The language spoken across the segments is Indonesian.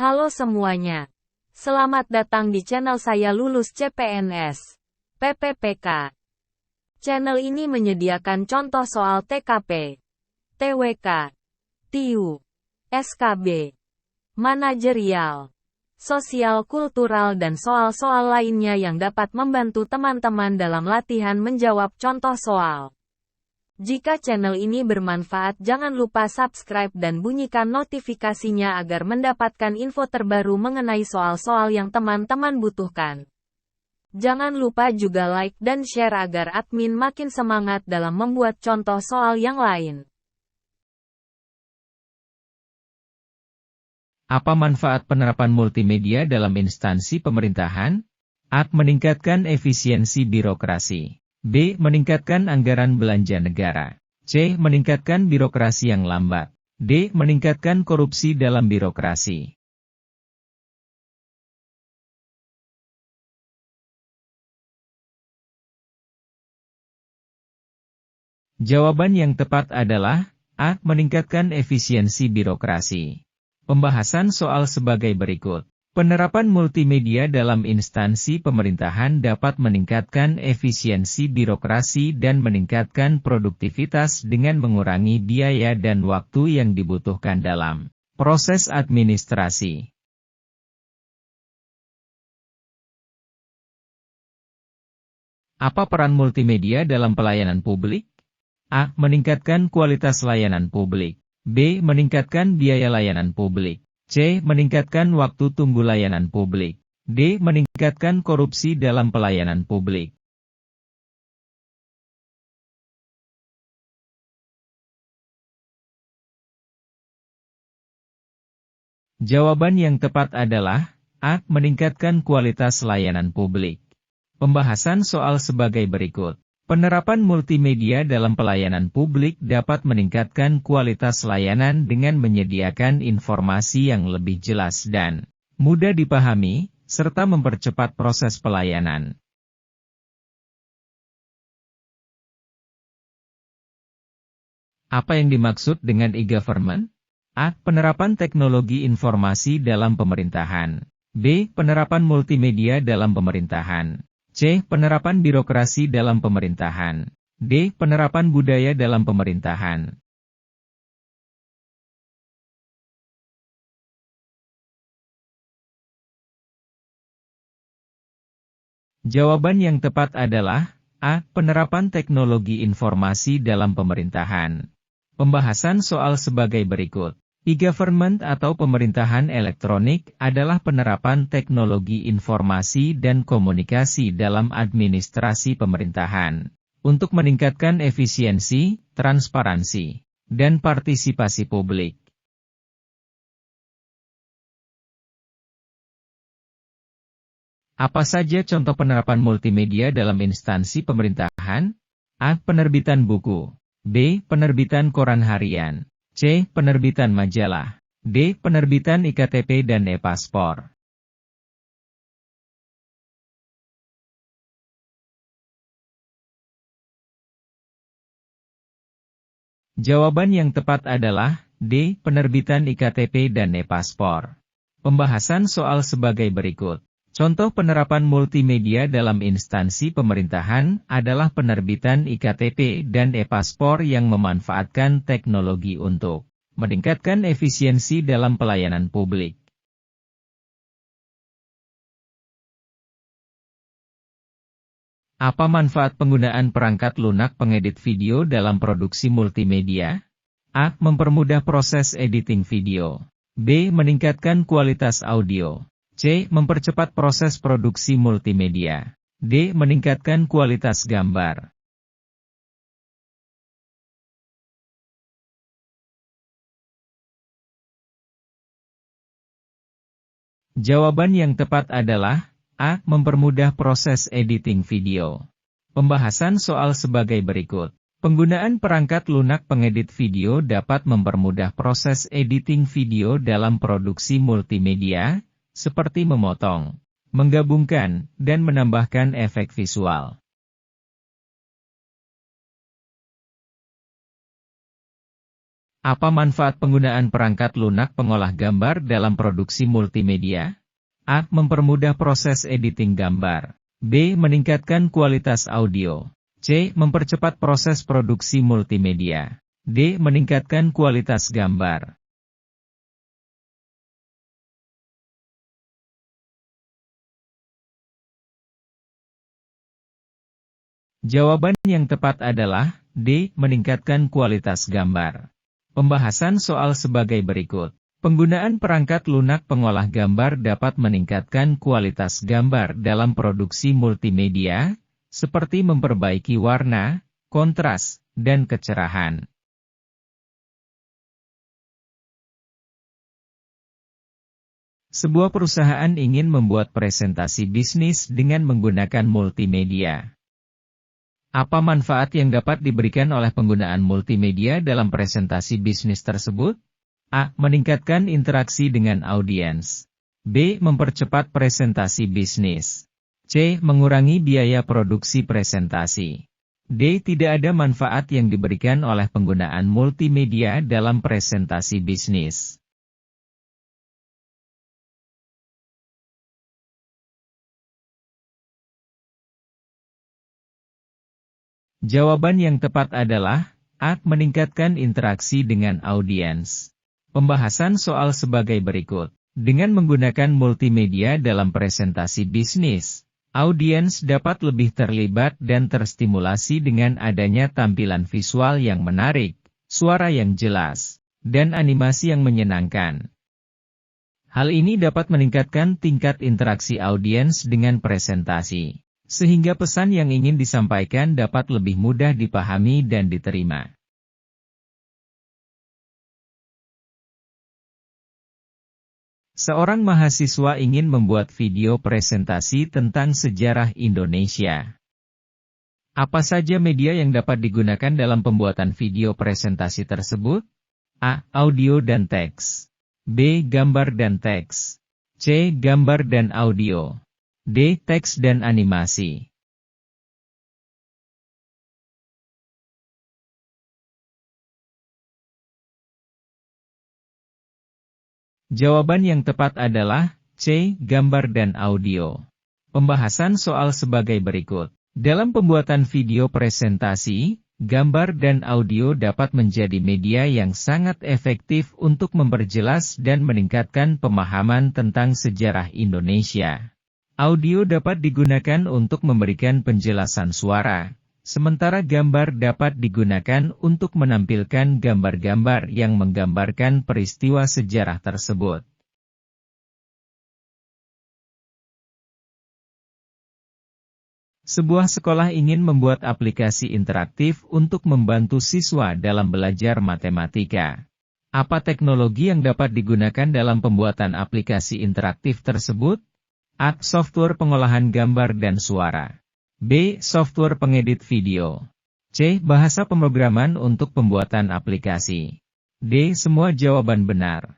Halo semuanya. Selamat datang di channel saya Lulus CPNS, PPPK. Channel ini menyediakan contoh soal TKP, TWK, TIU, SKB, manajerial, sosial kultural dan soal-soal lainnya yang dapat membantu teman-teman dalam latihan menjawab contoh soal. Jika channel ini bermanfaat, jangan lupa subscribe dan bunyikan notifikasinya agar mendapatkan info terbaru mengenai soal-soal yang teman-teman butuhkan. Jangan lupa juga like dan share agar admin makin semangat dalam membuat contoh soal yang lain. Apa manfaat penerapan multimedia dalam instansi pemerintahan? A. Meningkatkan efisiensi birokrasi. B. Meningkatkan anggaran belanja negara. C. Meningkatkan birokrasi yang lambat. D. Meningkatkan korupsi dalam birokrasi. Jawaban yang tepat adalah A. Meningkatkan efisiensi birokrasi. Pembahasan soal sebagai berikut. Penerapan multimedia dalam instansi pemerintahan dapat meningkatkan efisiensi birokrasi dan meningkatkan produktivitas dengan mengurangi biaya dan waktu yang dibutuhkan dalam proses administrasi. Apa peran multimedia dalam pelayanan publik? A. Meningkatkan kualitas layanan publik. B. Meningkatkan biaya layanan publik. C. Meningkatkan waktu tunggu layanan publik. D. Meningkatkan korupsi dalam pelayanan publik. Jawaban yang tepat adalah A. Meningkatkan kualitas layanan publik. Pembahasan soal sebagai berikut. Penerapan multimedia dalam pelayanan publik dapat meningkatkan kualitas layanan dengan menyediakan informasi yang lebih jelas dan mudah dipahami, serta mempercepat proses pelayanan. Apa yang dimaksud dengan e-government? A. Penerapan teknologi informasi dalam pemerintahan. B. Penerapan multimedia dalam pemerintahan. C. Penerapan birokrasi dalam pemerintahan. D. Penerapan budaya dalam pemerintahan. Jawaban yang tepat adalah A. Penerapan teknologi informasi dalam pemerintahan. Pembahasan soal sebagai berikut. E-government atau pemerintahan elektronik adalah penerapan teknologi informasi dan komunikasi dalam administrasi pemerintahan untuk meningkatkan efisiensi, transparansi, dan partisipasi publik. Apa saja contoh penerapan multimedia dalam instansi pemerintahan? A. Penerbitan buku. B. Penerbitan koran harian. C. Penerbitan majalah. D. Penerbitan IKTP dan e-paspor. Jawaban yang tepat adalah D. Penerbitan IKTP dan e-paspor. Pembahasan soal sebagai berikut. Contoh penerapan multimedia dalam instansi pemerintahan adalah penerbitan IKTP dan e-paspor yang memanfaatkan teknologi untuk meningkatkan efisiensi dalam pelayanan publik. Apa manfaat penggunaan perangkat lunak pengedit video dalam produksi multimedia? A. Mempermudah proses editing video. B. Meningkatkan kualitas audio. C. Mempercepat proses produksi multimedia. D. Meningkatkan kualitas gambar. Jawaban yang tepat adalah A. Mempermudah proses editing video. Pembahasan soal sebagai berikut. Penggunaan perangkat lunak pengedit video dapat mempermudah proses editing video dalam produksi multimedia, seperti memotong, menggabungkan, dan menambahkan efek visual. Apa manfaat penggunaan perangkat lunak pengolah gambar dalam produksi multimedia? A. Mempermudah proses editing gambar. B. Meningkatkan kualitas audio. C. Mempercepat proses produksi multimedia. D. Meningkatkan kualitas gambar. Jawaban yang tepat adalah D. Meningkatkan kualitas gambar. Pembahasan soal sebagai berikut. Penggunaan perangkat lunak pengolah gambar dapat meningkatkan kualitas gambar dalam produksi multimedia, seperti memperbaiki warna, kontras, dan kecerahan. Sebuah perusahaan ingin membuat presentasi bisnis dengan menggunakan multimedia. Apa manfaat yang dapat diberikan oleh penggunaan multimedia dalam presentasi bisnis tersebut? A. Meningkatkan interaksi dengan audiens. B. Mempercepat presentasi bisnis. C. Mengurangi biaya produksi presentasi. D. Tidak ada manfaat yang diberikan oleh penggunaan multimedia dalam presentasi bisnis. Jawaban yang tepat adalah A. Meningkatkan interaksi dengan audiens. Pembahasan soal sebagai berikut. Dengan menggunakan multimedia dalam presentasi bisnis, audiens dapat lebih terlibat dan terstimulasi dengan adanya tampilan visual yang menarik, suara yang jelas, dan animasi yang menyenangkan. Hal ini dapat meningkatkan tingkat interaksi audiens dengan presentasi, sehingga pesan yang ingin disampaikan dapat lebih mudah dipahami dan diterima. Seorang mahasiswa ingin membuat video presentasi tentang sejarah Indonesia. Apa saja media yang dapat digunakan dalam pembuatan video presentasi tersebut? A. Audio dan teks. B. Gambar dan teks. C. Gambar dan audio. D. Teks dan animasi. Jawaban yang tepat adalah C. Gambar dan audio. Pembahasan soal sebagai berikut. Dalam pembuatan video presentasi, gambar dan audio dapat menjadi media yang sangat efektif untuk memperjelas dan meningkatkan pemahaman tentang sejarah Indonesia. Audio dapat digunakan untuk memberikan penjelasan suara, sementara gambar dapat digunakan untuk menampilkan gambar-gambar yang menggambarkan peristiwa sejarah tersebut. Sebuah sekolah ingin membuat aplikasi interaktif untuk membantu siswa dalam belajar matematika. Apa teknologi yang dapat digunakan dalam pembuatan aplikasi interaktif tersebut? A. Software pengolahan gambar dan suara. B. Software pengedit video. C. Bahasa pemrograman untuk pembuatan aplikasi. D. Semua jawaban benar.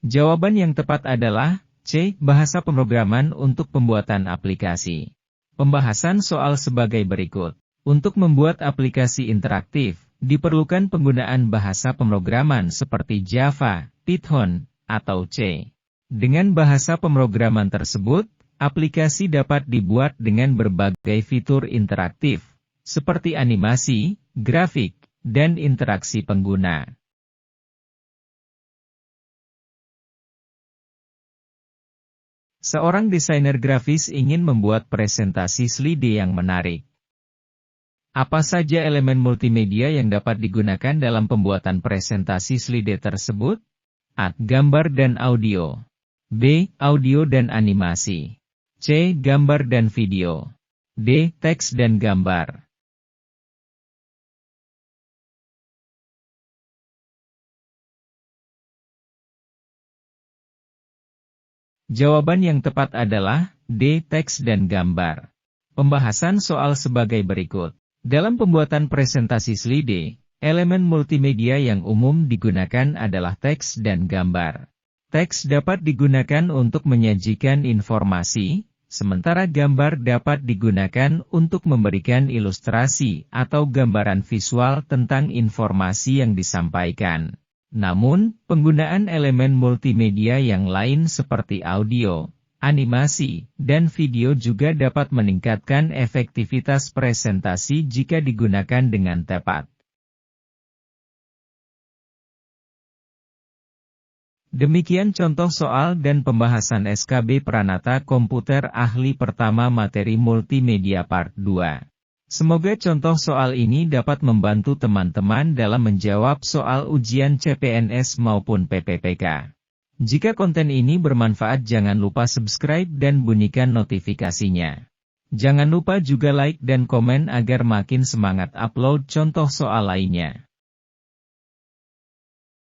Jawaban yang tepat adalah C. Bahasa pemrograman untuk pembuatan aplikasi. Pembahasan soal sebagai berikut. Untuk membuat aplikasi interaktif, diperlukan penggunaan bahasa pemrograman seperti Java, Python, atau C. Dengan bahasa pemrograman tersebut, aplikasi dapat dibuat dengan berbagai fitur interaktif, seperti animasi, grafik, dan interaksi pengguna. Seorang desainer grafis ingin membuat presentasi slide yang menarik. Apa saja elemen multimedia yang dapat digunakan dalam pembuatan presentasi slide tersebut? A. Gambar dan audio. B. Audio dan animasi. C. Gambar dan video. D. Teks dan gambar. Jawaban yang tepat adalah D. Teks dan gambar. Pembahasan soal sebagai berikut. Dalam pembuatan presentasi slide, elemen multimedia yang umum digunakan adalah teks dan gambar. Teks dapat digunakan untuk menyajikan informasi, sementara gambar dapat digunakan untuk memberikan ilustrasi atau gambaran visual tentang informasi yang disampaikan. Namun, penggunaan elemen multimedia yang lain seperti audio, animasi, dan video juga dapat meningkatkan efektivitas presentasi jika digunakan dengan tepat. Demikian contoh soal dan pembahasan SKB Pranata Komputer Ahli Pertama Materi Multimedia Part 2. Semoga contoh soal ini dapat membantu teman-teman dalam menjawab soal ujian CPNS maupun PPPK. Jika konten ini bermanfaat, jangan lupa subscribe dan bunyikan notifikasinya. Jangan lupa juga like dan komen agar makin semangat upload contoh soal lainnya.